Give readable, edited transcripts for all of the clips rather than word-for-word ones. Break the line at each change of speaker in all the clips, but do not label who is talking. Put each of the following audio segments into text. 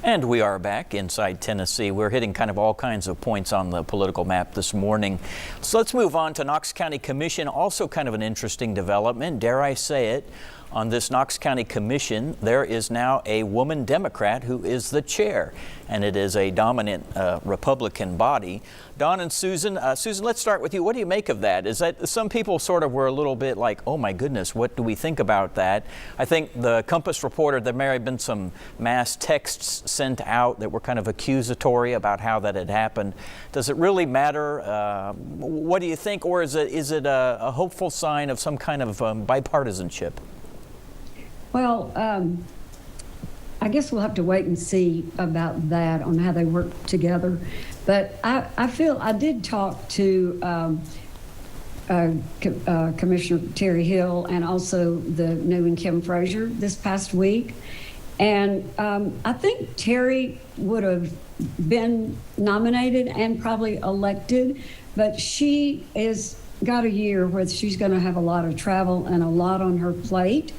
And we are back inside Tennessee. We're hitting kind of all kinds of points on the political map this morning. So let's move on to Knox County Commission. Also kind of an interesting development, dare I say it. On this Knox County Commission, there is now a woman Democrat who is the chair, and it is a dominant Republican body. Don and Susan, let's start with you. What do you make of that? Is that some people sort of were a little bit like, oh my goodness, what do we think about that? I think the Compass reported there may have been some mass texts sent out that were kind of accusatory about how that had happened. Does it really matter? What do you think? Or is it a hopeful sign of some kind of bipartisanship?
Well, I guess we'll have to wait and see about that on how they work together. But I feel I did talk to Commissioner Terry Hill and also the new and Kim Frazier this past week. And I think Terry would have been nominated and probably elected, but she is got a year where she's going to have a lot of travel and a lot on her plate.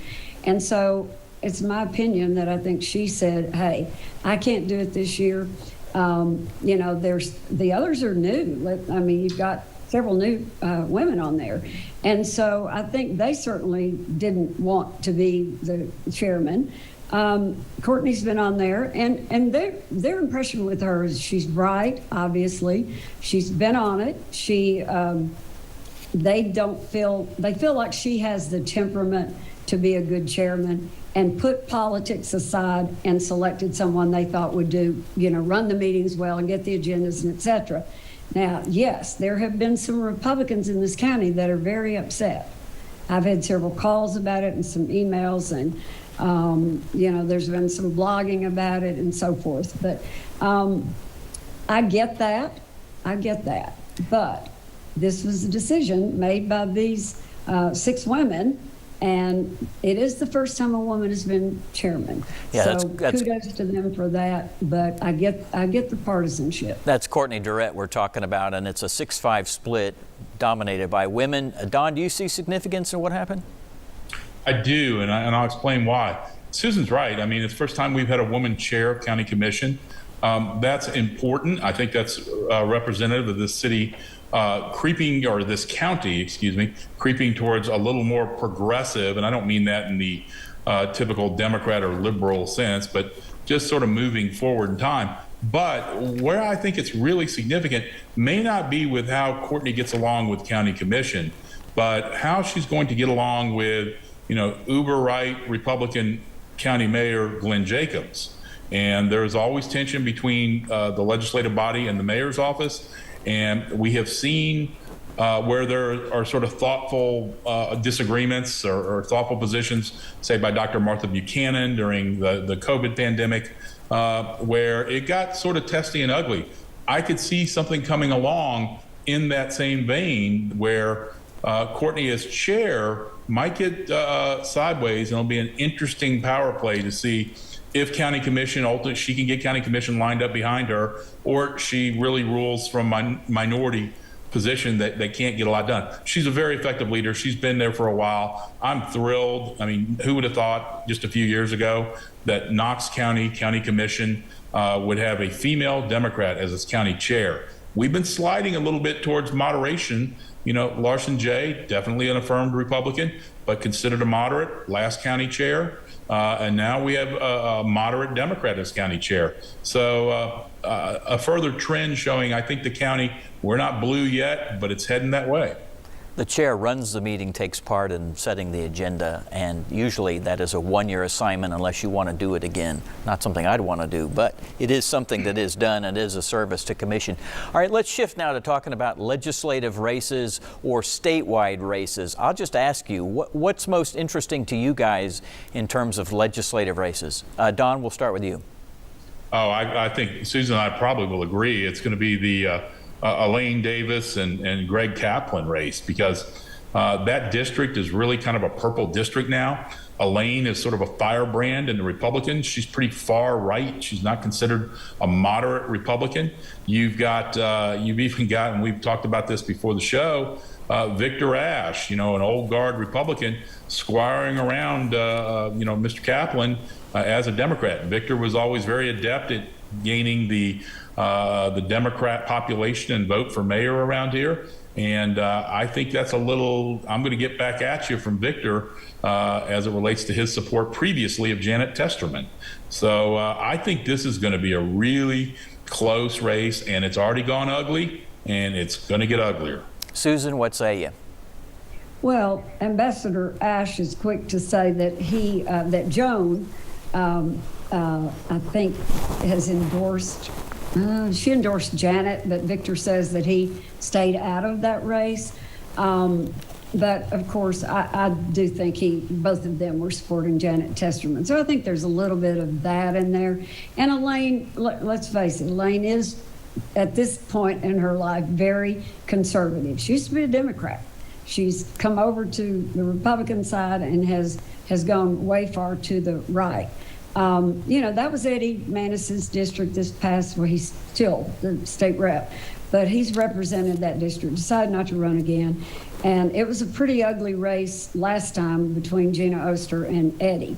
And so it's my opinion that I think she said, hey, I can't do it this year. You know, the others are new. I mean, you've got several new women on there. And so I think they certainly didn't want to be the chairman. Courtney's been on there, and their impression with her is she's bright, obviously. She's been on it. They feel like she has the temperament to be a good chairman and put politics aside and selected someone they thought would do, run the meetings well and get the agendas and et cetera. Now, yes, there have been some Republicans in this county that are very upset. I've had several calls about it and some emails, and, there's been some blogging about it and so forth. But I get that. But this was a decision made by these 6 women. And it is the first time a woman has been chairman.
Yeah,
so kudos to them for that. But I get the partisanship.
That's Courtney Durrett we're talking about, and it's a 6-5 split dominated by women. Don, do you see significance in what happened?
I do, and I'll explain why. Susan's right. I mean, it's the first time we've had a woman chair of county commission. That's important. I think that's representative of this city this county, creeping towards a little more progressive, and I don't mean that in the typical Democrat or liberal sense, but just sort of moving forward in time. But where I think it's really significant may not be with how Courtney gets along with county commission, but how she's going to get along with, uber right Republican County Mayor Glenn Jacobs. And there's always tension between the legislative body and the mayor's office. And we have seen where there are sort of thoughtful disagreements or thoughtful positions, say by Dr. Martha Buchanan during the COVID pandemic, where it got sort of testy and ugly. I could see something coming along in that same vein where Courtney as chair might get sideways, and it'll be an interesting power play to see if county commission, ultimately she can get county commission lined up behind her, or she really rules from minority position that they can't get a lot done. She's a very effective leader. She's been there for a while. I'm thrilled. I mean, who would have thought just a few years ago that Knox County Commission would have a female Democrat as its county chair? We've been sliding a little bit towards moderation. Larson J, definitely an affirmed Republican, but considered a moderate, last county chair. And now we have a moderate Democrat as county chair. So a further trend showing, I think the county, we're not blue yet, but it's heading that way.
The chair runs the meeting, takes part in setting the agenda, and usually that is a one-year assignment unless you want to do it again. Not something I'd want to do, but it is something that is done and is a service to commission. All right, let's shift now to talking about legislative races or statewide races. I'll just ask you, what's most interesting to you guys in terms of legislative races? Don, we'll start with you.
Oh, I think Susan and I probably will agree. It's going to be the Elaine Davis and Greg Kaplan race, because that district is really kind of a purple district now. Elaine is sort of a firebrand in the Republicans. She's pretty far right. She's not considered a moderate Republican. You've even got, and we've talked about this before the show, Victor Ashe, an old guard Republican, squiring around, Mr. Kaplan as a Democrat. Victor was always very adept at gaining the Democrat population and vote for mayor around here. And I think that's I'm going to get back at you from Victor as it relates to his support previously of Janet Testerman. So I think this is going to be a really close race, and it's already gone ugly, and it's going to get uglier.
Susan, what say you?
Well, Ambassador Ash is quick to say that that Joan, I think, has endorsed. She endorsed Janet, but Victor says that he stayed out of that race. But of course, I do think both of them were supporting Janet Testerman. So I think there's a little bit of that in there. And Elaine, let's face it, Elaine is at this point in her life very conservative. She used to be a Democrat. She's come over to the Republican side and has gone way far to the right. That was Eddie Manis's district this past, well, he's still the state rep, but he's represented that district, decided not to run again. And it was a pretty ugly race last time between Gina Oster and Eddie.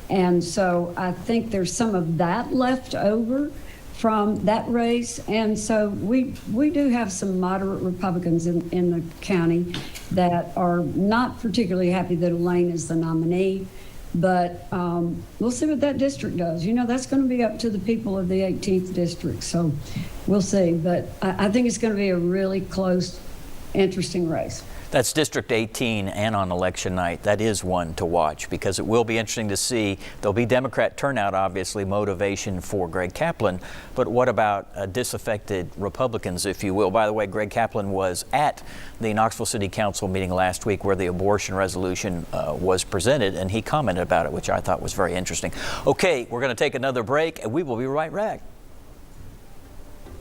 And so I think there's some of that left over from that race. And so we do have some moderate Republicans in the county that are not particularly happy that Elaine is the nominee. But we'll see what that district does. That's going to be up to the people of the 18th district. So we'll see. But I think it's going to be a really close, interesting race.
That's District 18, and on election night, that is one to watch because it will be interesting to see. There'll be Democrat turnout, obviously, motivation for Greg Kaplan. But what about disaffected Republicans, if you will? By the way, Greg Kaplan was at the Knoxville City Council meeting last week where the abortion resolution was presented, and he commented about it, which I thought was very interesting. Okay, we're going to take another break, and we will be right back.